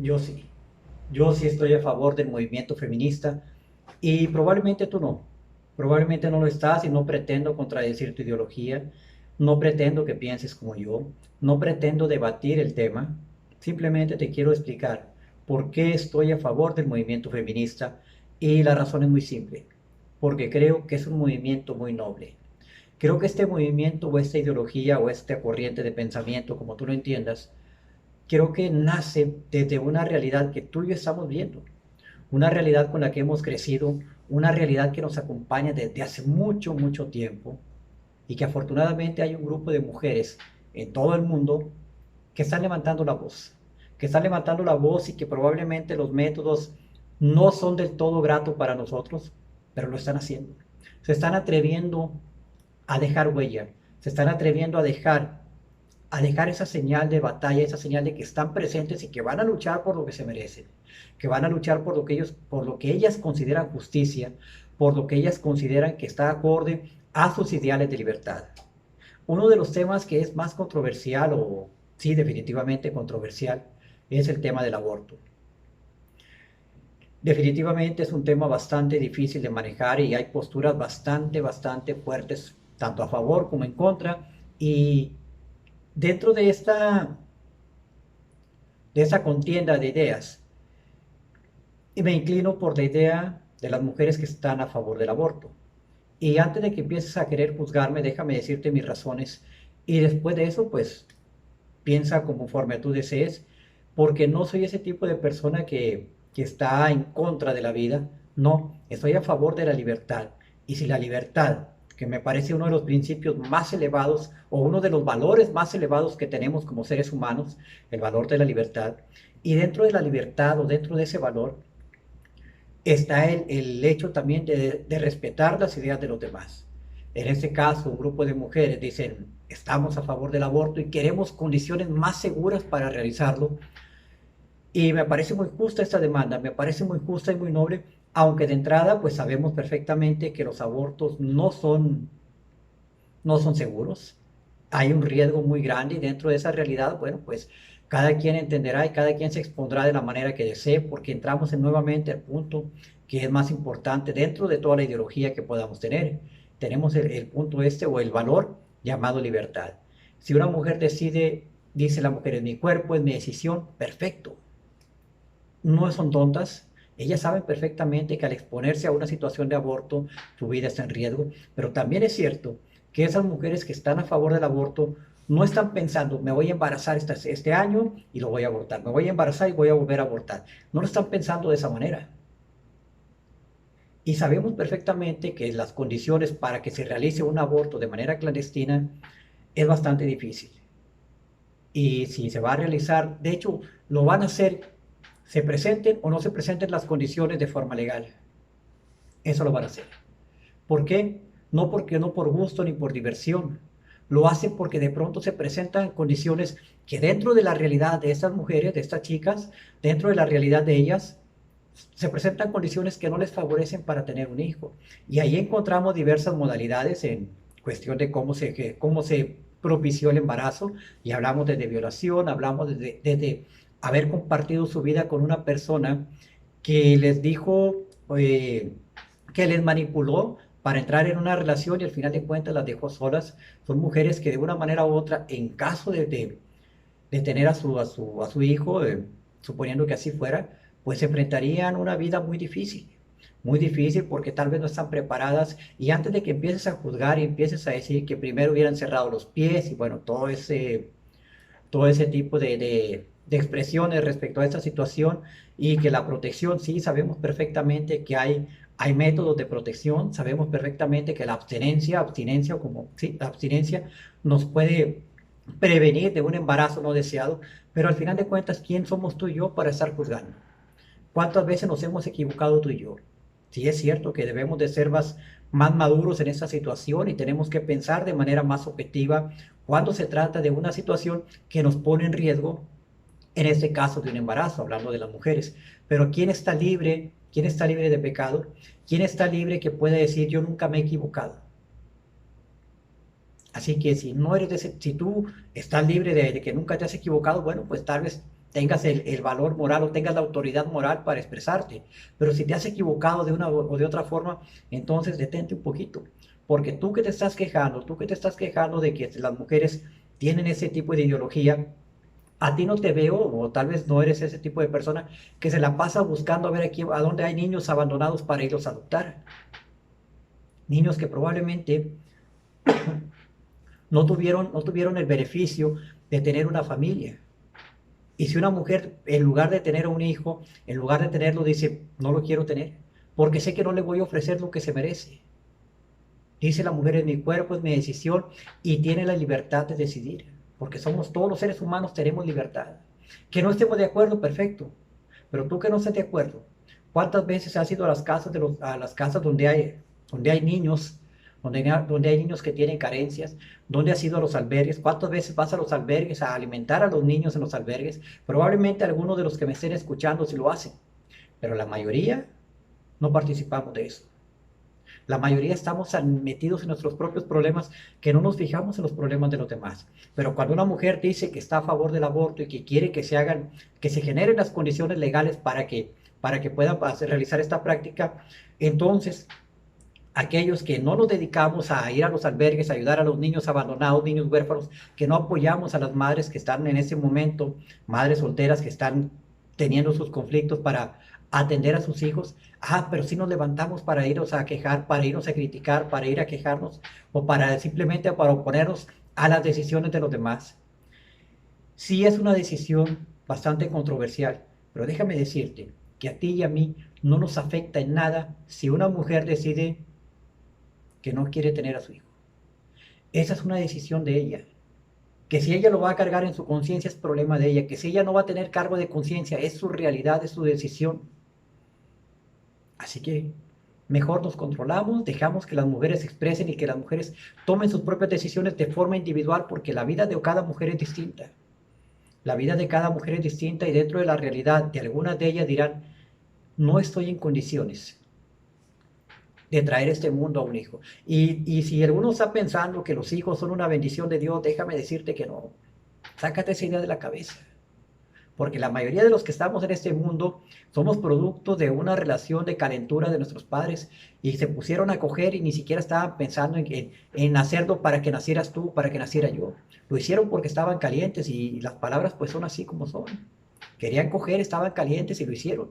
Yo sí. Yo sí estoy a favor del movimiento feminista y probablemente tú no. Probablemente no lo estás y no pretendo contradecir tu ideología. No pretendo que pienses como yo. No pretendo debatir el tema. Simplemente te quiero explicar por qué estoy a favor del movimiento feminista y la razón es muy simple. Porque creo que es un movimiento muy noble. Creo que este movimiento o esta ideología o esta corriente de pensamiento, como tú lo entiendas, creo que nace desde una realidad que tú y yo estamos viendo, una realidad con la que hemos crecido, una realidad que nos acompaña desde hace mucho, mucho tiempo y que afortunadamente hay un grupo de mujeres en todo el mundo que están levantando la voz, que están levantando la voz y que probablemente los métodos no son del todo gratos para nosotros, pero lo están haciendo. Se están atreviendo a dejar huella, se están atreviendo a dejar esa señal de batalla, esa señal de que están presentes y que van a luchar por lo que se merecen, que van a luchar por lo que ellos, por lo que ellas consideran justicia, por lo que ellas consideran que está acorde a sus ideales de libertad. Uno de los temas que es más controversial, o sí, definitivamente controversial, es el tema del aborto. Definitivamente es un tema bastante difícil de manejar y hay posturas bastante fuertes, tanto a favor como en contra. Y dentro de esa contienda de ideas, y me inclino por la idea de las mujeres que están a favor del aborto. Y antes de que empieces a querer juzgarme, déjame decirte mis razones. Y después de eso, pues piensa conforme tú desees, porque no soy ese tipo de persona que está en contra de la vida. No, estoy a favor de la libertad. Y si la libertad, que me parece uno de los principios más elevados o uno de los valores más elevados que tenemos como seres humanos, el valor de la libertad, y dentro de la libertad o dentro de ese valor está el hecho también de respetar las ideas de los demás. En este caso, un grupo de mujeres dicen, estamos a favor del aborto y queremos condiciones más seguras para realizarlo. Y me parece muy justa esta demanda, me parece muy justa y muy noble, aunque de entrada pues sabemos perfectamente que los abortos no son seguros. Hay un riesgo muy grande y dentro de esa realidad, bueno, pues cada quien entenderá y cada quien se expondrá de la manera que desee, porque entramos en nuevamente al punto que es más importante dentro de toda la ideología que podamos tener. Tenemos el punto este o el valor llamado libertad. Si una mujer decide, dice la mujer, es mi cuerpo, es mi decisión, perfecto. No son tontas, ellas saben perfectamente que al exponerse a una situación de aborto, su vida está en riesgo, pero también es cierto que esas mujeres que están a favor del aborto no están pensando, me voy a embarazar este año y lo voy a abortar, me voy a embarazar y voy a volver a abortar. No lo están pensando de esa manera. Y sabemos perfectamente que las condiciones para que se realice un aborto de manera clandestina es bastante difícil. Y si se va a realizar, de hecho, lo van a hacer, se presenten o no se presenten las condiciones de forma legal. Eso lo van a hacer. ¿Por qué? No porque no por gusto ni por diversión. Lo hacen porque de pronto se presentan condiciones que dentro de la realidad de estas mujeres, de estas chicas, dentro de la realidad de ellas, se presentan condiciones que no les favorecen para tener un hijo. Y ahí encontramos diversas modalidades en cuestión de cómo se propició el embarazo. Y hablamos desde violación, hablamos desde haber compartido su vida con una persona que les dijo, eh, que les manipuló para entrar en una relación y al final de cuentas las dejó solas. Son mujeres que de una manera u otra, en caso de tener a su hijo, suponiendo que así fuera, pues se enfrentarían a una vida muy difícil porque tal vez no están preparadas y antes de que empieces a juzgar y empieces a decir que primero hubieran cerrado los pies y bueno, todo ese tipo de expresiones respecto a esta situación y que la protección, sí, sabemos perfectamente que hay métodos de protección, sabemos perfectamente que la abstinencia como, sí, la abstinencia nos puede prevenir de un embarazo no deseado, pero al final de cuentas, ¿quién somos tú y yo para estar juzgando? ¿Cuántas veces nos hemos equivocado tú y yo? Sí es cierto que debemos de ser más maduros en esta situación y tenemos que pensar de manera más objetiva cuando se trata de una situación que nos pone en riesgo, en este caso de un embarazo, hablando de las mujeres. Pero ¿quién está libre? ¿Quién está libre de pecado? ¿Quién está libre que pueda decir yo nunca me he equivocado? Así que si no eres si tú estás libre de que nunca te has equivocado, bueno, pues tal vez tengas el valor moral o tengas la autoridad moral para expresarte. Pero si te has equivocado de una o de otra forma, entonces detente un poquito. Porque tú que te estás quejando, tú que te estás quejando de que las mujeres tienen ese tipo de ideología, a ti no te veo, o tal vez no eres ese tipo de persona que se la pasa buscando a ver aquí a dónde hay niños abandonados para irlos a adoptar. Niños que probablemente no tuvieron el beneficio de tener una familia. Y si una mujer, en lugar de tener un hijo, en lugar de tenerlo, dice, no lo quiero tener, porque sé que no le voy a ofrecer lo que se merece. Dice la mujer, es mi cuerpo, es mi decisión, y tiene la libertad de decidir, porque somos todos los seres humanos, tenemos libertad. Que no estemos de acuerdo, perfecto, pero tú que no estés de acuerdo, ¿cuántas veces has ido a las casas, a las casas donde hay niños, donde hay niños que tienen carencias? ¿Dónde has ido a los albergues? ¿Cuántas veces vas a los albergues a alimentar a los niños en los albergues? Probablemente algunos de los que me estén escuchando sí lo hacen, pero la mayoría no participamos de eso. La mayoría estamos tan metidos en nuestros propios problemas que no nos fijamos en los problemas de los demás. Pero cuando una mujer dice que está a favor del aborto y que quiere que se hagan, que se generen las condiciones legales para que puedan realizar esta práctica, entonces aquellos que no nos dedicamos a ir a los albergues, a ayudar a los niños abandonados, niños huérfanos, que no apoyamos a las madres que están en ese momento, madres solteras que están teniendo sus conflictos para atender a sus hijos, pero si nos levantamos para irnos a quejar, para irnos a criticar, para ir a quejarnos o para simplemente para oponernos a las decisiones de los demás. Sí es una decisión bastante controversial, pero déjame decirte que a ti y a mí no nos afecta en nada si una mujer decide que no quiere tener a su hijo. Esa es una decisión de ella. Que si ella lo va a cargar en su conciencia es problema de ella. Que si ella no va a tener cargo de conciencia es su realidad, es su decisión. Así que mejor nos controlamos, dejamos que las mujeres se expresen y que las mujeres tomen sus propias decisiones de forma individual, porque la vida de cada mujer es distinta. La vida de cada mujer es distinta y dentro de la realidad de algunas de ellas dirán, no estoy en condiciones de traer este mundo a un hijo. Y si alguno está pensando que los hijos son una bendición de Dios, déjame decirte que no. Sácate esa idea de la cabeza. Porque la mayoría de los que estamos en este mundo somos producto de una relación de calentura de nuestros padres y se pusieron a coger y ni siquiera estaban pensando en hacerlo para que nacieras tú, para que naciera yo. Lo hicieron porque estaban calientes y las palabras pues son así como son. Querían coger, estaban calientes y lo hicieron.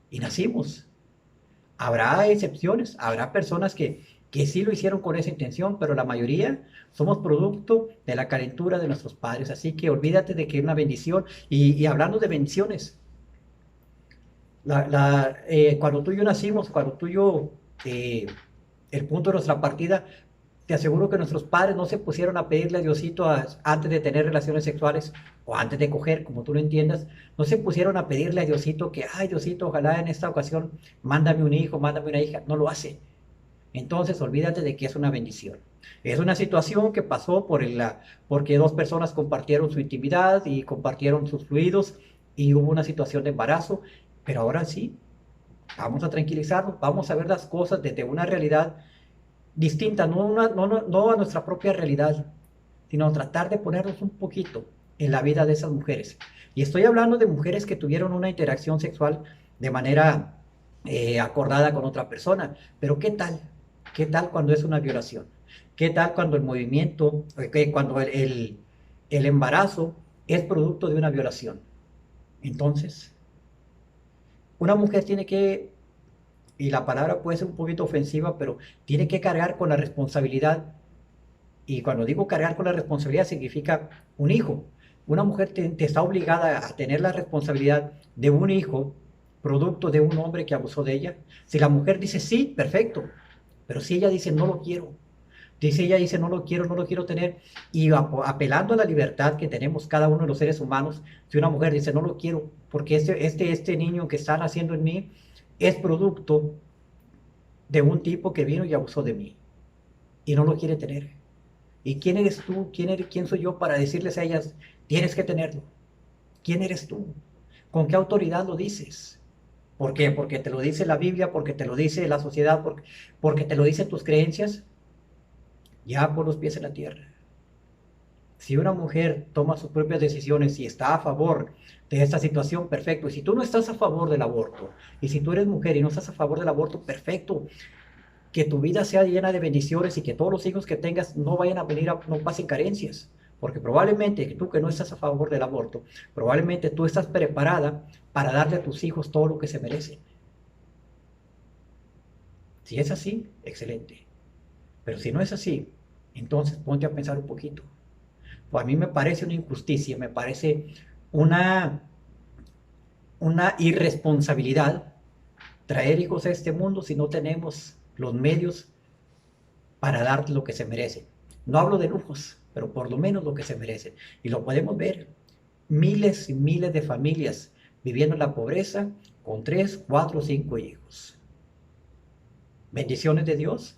Y nacimos. Habrá excepciones, habrá personas que sí lo hicieron con esa intención, pero la mayoría somos producto de la calentura de nuestros padres. Así que olvídate de que es una bendición. Y hablando de bendiciones, cuando tú y yo nacimos, cuando tú y yo, el punto de nuestra partida, te aseguro que nuestros padres no se pusieron a pedirle a Diosito antes de tener relaciones sexuales o antes de coger, como tú lo entiendas, no se pusieron a pedirle a Diosito que, ay Diosito, ojalá en esta ocasión mándame un hijo, mándame una hija. No lo hace. Entonces olvídate de que es una bendición. Es una situación que pasó porque dos personas compartieron su intimidad y compartieron sus fluidos y hubo una situación de embarazo, pero ahora sí, vamos a tranquilizarnos, vamos a ver las cosas desde una realidad distinta, no a nuestra propia realidad, sino tratar de ponernos un poquito en la vida de esas mujeres. Y estoy hablando de mujeres que tuvieron una interacción sexual de manera acordada con otra persona, pero ¿qué tal? ¿Qué tal cuando es una violación? ¿Qué tal cuando el movimiento, cuando el embarazo es producto de una violación? Entonces, una mujer tiene que, y la palabra puede ser un poquito ofensiva, pero tiene que cargar con la responsabilidad. Y cuando digo cargar con la responsabilidad significa un hijo. Una mujer te está obligada a tener la responsabilidad de un hijo producto de un hombre que abusó de ella. Si la mujer dice sí, perfecto. Pero si ella dice no lo quiero, ella dice no lo quiero tener, y apelando a la libertad que tenemos cada uno de los seres humanos, si una mujer dice no lo quiero, porque este niño que está naciendo en mí es producto de un tipo que vino y abusó de mí, y no lo quiere tener. ¿Y quién eres tú? ¿Quién soy yo para decirles a ellas, tienes que tenerlo? ¿Quién eres tú? ¿Con qué autoridad lo dices? ¿Por qué? Porque te lo dice la Biblia, porque te lo dice la sociedad, porque te lo dicen tus creencias. Ya por los pies en la tierra. Si una mujer toma sus propias decisiones y está a favor de esta situación, perfecto. Y si tú no estás a favor del aborto, y si tú eres mujer y no estás a favor del aborto, perfecto. Que tu vida sea llena de bendiciones y que todos los hijos que tengas no vayan a venir, no pasen carencias. Porque probablemente tú que no estás a favor del aborto, probablemente tú estás preparada para darle a tus hijos todo lo que se merecen. Si es así, excelente. Pero si no es así, entonces ponte a pensar un poquito. Pues a mí me parece una injusticia, me parece una, una irresponsabilidad traer hijos a este mundo si no tenemos los medios para dar lo que se merecen. No hablo de lujos, pero por lo menos lo que se merecen. Y lo podemos ver. Miles y miles de familias viviendo en la pobreza con 3, 4, 5 hijos. Bendiciones de Dios.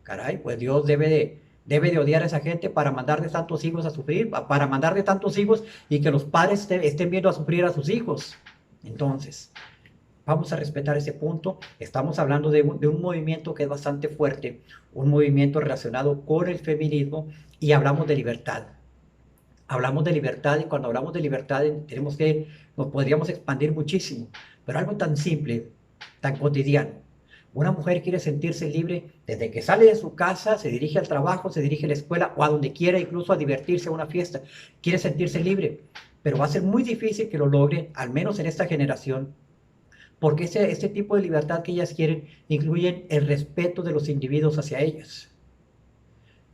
Caray, pues Dios debe de odiar a esa gente para mandarle tantos hijos a sufrir, para mandarle tantos hijos y que los padres estén viendo a sufrir a sus hijos. Entonces, vamos a respetar ese punto. Estamos hablando de un movimiento que es bastante fuerte, un movimiento relacionado con el feminismo y hablamos de libertad. Hablamos de libertad y cuando hablamos de libertad nos podríamos expandir muchísimo, pero algo tan simple, tan cotidiano. Una mujer quiere sentirse libre desde que sale de su casa, se dirige al trabajo, se dirige a la escuela o a donde quiera, incluso a divertirse a una fiesta. Quiere sentirse libre, pero va a ser muy difícil que lo logre, al menos en esta generación, porque ese tipo de libertad que ellas quieren incluyen el respeto de los individuos hacia ellas.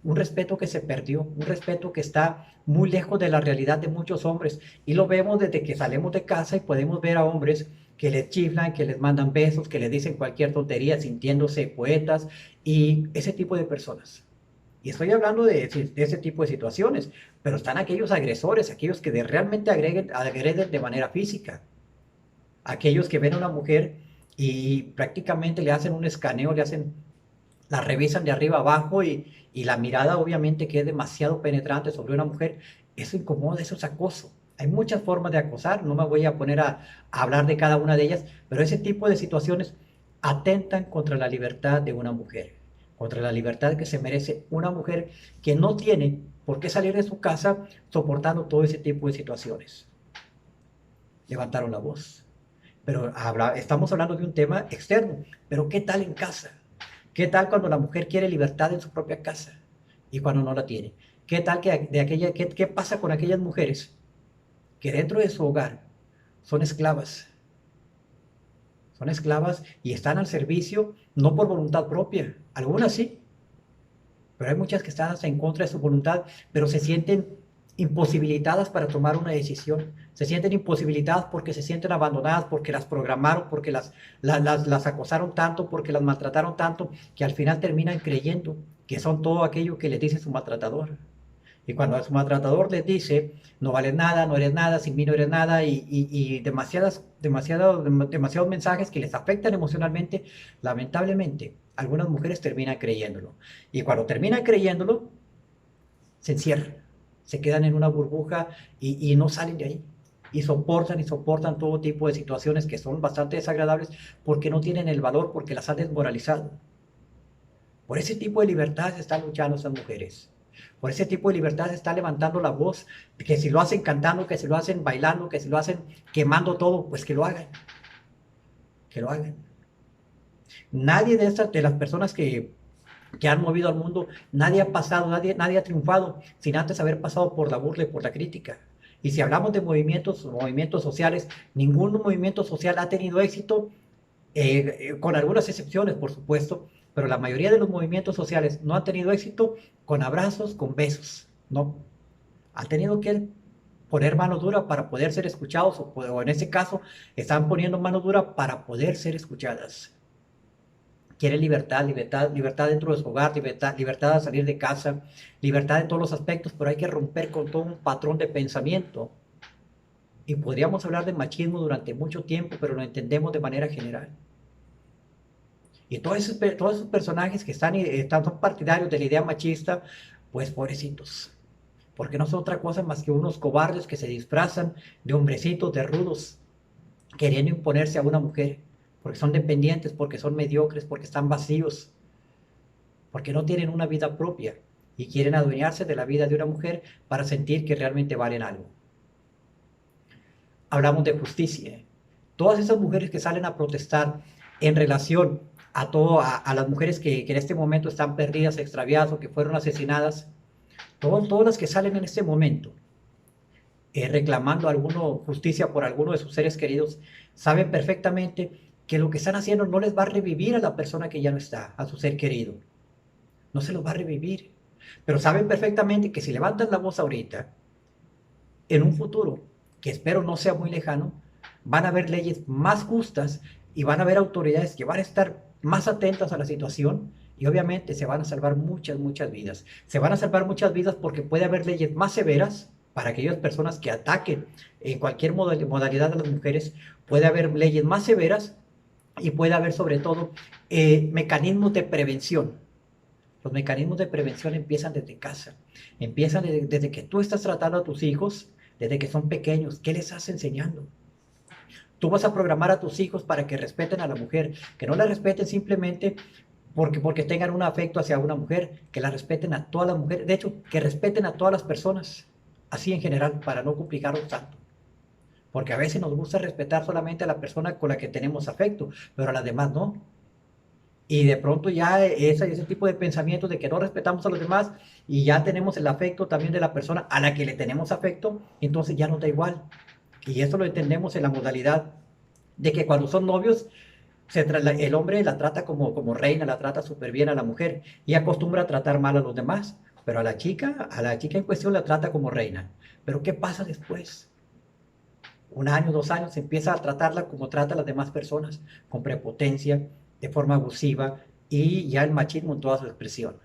Un respeto que se perdió, un respeto que está muy lejos de la realidad de muchos hombres. Y lo vemos desde que salimos de casa y podemos ver a hombres que les chiflan, que les mandan besos, que les dicen cualquier tontería sintiéndose poetas y ese tipo de personas. Y estoy hablando de ese tipo de situaciones, pero están aquellos agresores, aquellos que realmente agreden de manera física, aquellos que ven a una mujer y prácticamente le hacen un escaneo, la revisan de arriba abajo y la mirada obviamente que es demasiado penetrante sobre una mujer, eso incomoda, eso es acoso. Hay muchas formas de acosar, no me voy a poner a hablar de cada una de ellas, pero ese tipo de situaciones atentan contra la libertad de una mujer, contra la libertad que se merece una mujer que no tiene por qué salir de su casa soportando todo ese tipo de situaciones. Levantaron la voz. Pero estamos hablando de un tema externo, pero ¿qué tal en casa? ¿Qué tal cuando la mujer quiere libertad en su propia casa y cuando no la tiene? ¿Qué tal qué pasa con aquellas mujeres que dentro de su hogar son esclavas? Son esclavas y están al servicio no por voluntad propia, algunas sí, pero hay muchas que están hasta en contra de su voluntad, pero se sienten imposibilitadas para tomar una decisión, se sienten imposibilitadas porque se sienten abandonadas, porque las programaron, porque las acosaron tanto, porque las maltrataron tanto, que al final terminan creyendo que son todo aquello que les dice su maltratador. Y cuando su maltratador les dice, no vales nada, no eres nada, sin mí no eres nada, y demasiados mensajes que les afectan emocionalmente, lamentablemente, algunas mujeres terminan creyéndolo. Y cuando terminan creyéndolo, se encierran, se quedan en una burbuja y no salen de ahí. Y soportan todo tipo de situaciones que son bastante desagradables porque no tienen el valor, porque las han desmoralizado. Por ese tipo de libertad se están luchando esas mujeres. Por ese tipo de libertad se está levantando la voz, que si lo hacen cantando, que si lo hacen bailando, que si lo hacen quemando todo, pues que lo hagan. Que lo hagan. Nadie de las personas que han movido al mundo, nadie ha pasado, nadie ha triunfado sin antes haber pasado por la burla y por la crítica. Y si hablamos de movimientos sociales, ningún movimiento social ha tenido éxito, con algunas excepciones, por supuesto, pero la mayoría de los movimientos sociales no han tenido éxito con abrazos, con besos, no. Han tenido que poner mano dura para poder ser escuchados, o en ese caso, están poniendo mano dura para poder ser escuchadas. Quieren libertad dentro de su hogar, libertad de salir de casa, libertad en todos los aspectos, pero hay que romper con todo un patrón de pensamiento. Y podríamos hablar de machismo durante mucho tiempo, pero lo entendemos de manera general. Y todos esos personajes que son partidarios de la idea machista, pues pobrecitos. Porque no son otra cosa más que unos cobardes que se disfrazan de hombrecitos, de rudos, queriendo imponerse a una mujer. Porque son dependientes, porque son mediocres, porque están vacíos, porque no tienen una vida propia. y quieren adueñarse de la vida de una mujer para sentir que realmente valen algo. Hablamos de justicia. Todas esas mujeres que salen a protestar en relación a las mujeres que en este momento están perdidas, extraviadas o que fueron asesinadas, todas las que salen en este momento reclamando justicia por alguno de sus seres queridos, saben perfectamente que lo que están haciendo no les va a revivir a la persona que ya no está, a su ser querido. No se los va a revivir. Pero saben perfectamente que si levantan la voz ahorita, en un futuro, que espero no sea muy lejano, van a haber leyes más justas y van a haber autoridades que van a estar más atentas a la situación y obviamente se van a salvar muchas vidas. Se van a salvar muchas vidas porque puede haber leyes más severas para aquellas personas que ataquen en cualquier modalidad a las mujeres. Puede haber leyes más severas y puede haber sobre todo mecanismos de prevención. Los mecanismos de prevención empiezan desde casa, empiezan desde que tú estás tratando a tus hijos, desde que son pequeños. ¿Qué les estás enseñando? Tú vas a programar a tus hijos para que respeten a la mujer, que no la respeten simplemente porque tengan un afecto hacia una mujer, que la respeten a todas las mujeres, de hecho, que respeten a todas las personas, así en general, para no complicarlos tanto. Porque a veces nos gusta respetar solamente a la persona con la que tenemos afecto, pero a las demás no. Y de pronto ya ese tipo de pensamientos de que no respetamos a los demás y ya tenemos el afecto también de la persona a la que le tenemos afecto, entonces ya nos da igual. Y eso lo entendemos en la modalidad de que cuando son novios, el hombre la trata como reina, la trata súper bien a la mujer y acostumbra a tratar mal a los demás. Pero a la chica en cuestión la trata como reina. Pero ¿qué pasa después? Un año, 2 años, empieza a tratarla como trata a las demás personas, con prepotencia, de forma abusiva y ya el machismo en toda su expresión.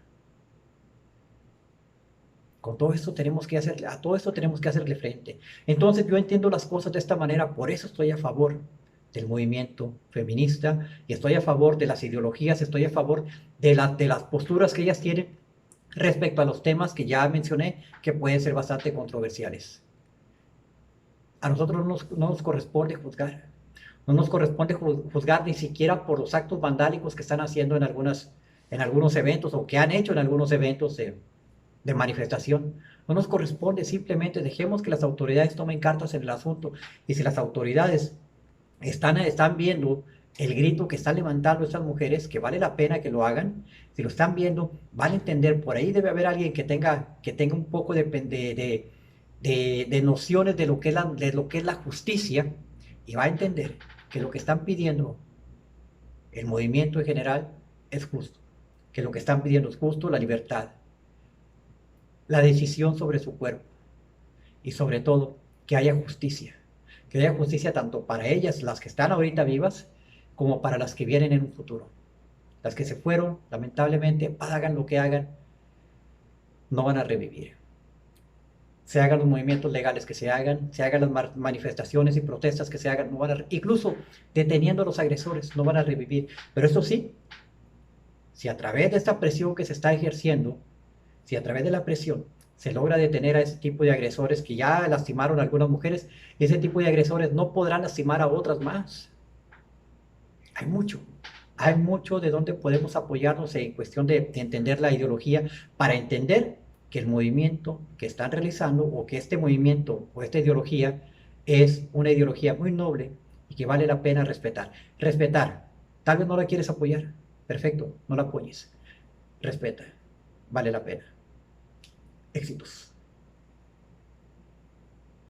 Con todo esto a todo esto tenemos que hacerle frente. Entonces yo entiendo las cosas de esta manera, por eso estoy a favor del movimiento feminista y estoy a favor de las ideologías, estoy a favor de las posturas que ellas tienen respecto a los temas que ya mencioné que pueden ser bastante controversiales. A nosotros no nos corresponde juzgar, no nos corresponde juzgar ni siquiera por los actos vandálicos que están haciendo en algunos eventos o que han hecho en algunos eventos de manifestación. No nos corresponde, simplemente dejemos que las autoridades tomen cartas en el asunto. Y si las autoridades están viendo el grito que están levantando estas mujeres, que vale la pena que lo hagan, si lo están viendo, van a entender, por ahí debe haber alguien que tenga un poco de nociones de lo que es la justicia y va a entender que lo que están pidiendo el movimiento en general es justo, que lo que están pidiendo es justo, la libertad, la decisión sobre su cuerpo y sobre todo que haya justicia tanto para ellas, las que están ahorita vivas, como para las que vienen en un futuro. Las que se fueron, lamentablemente, hagan lo que hagan, no van a revivir. Se hagan los movimientos legales que se hagan las manifestaciones y protestas que se hagan, no van incluso deteniendo a los agresores, no van a revivir. Pero eso sí, si a través de esta presión que se está ejerciendo, si a través de la presión se logra detener a ese tipo de agresores que ya lastimaron a algunas mujeres, ese tipo de agresores no podrán lastimar a otras más. Hay mucho de donde podemos apoyarnos en cuestión de entender la ideología para entender que el movimiento que están realizando o que este movimiento o esta ideología es una ideología muy noble y que vale la pena respetar. Respetar. Tal vez no la quieres apoyar. Perfecto, no la apoyes. Respeta. Vale la pena. Éxitos.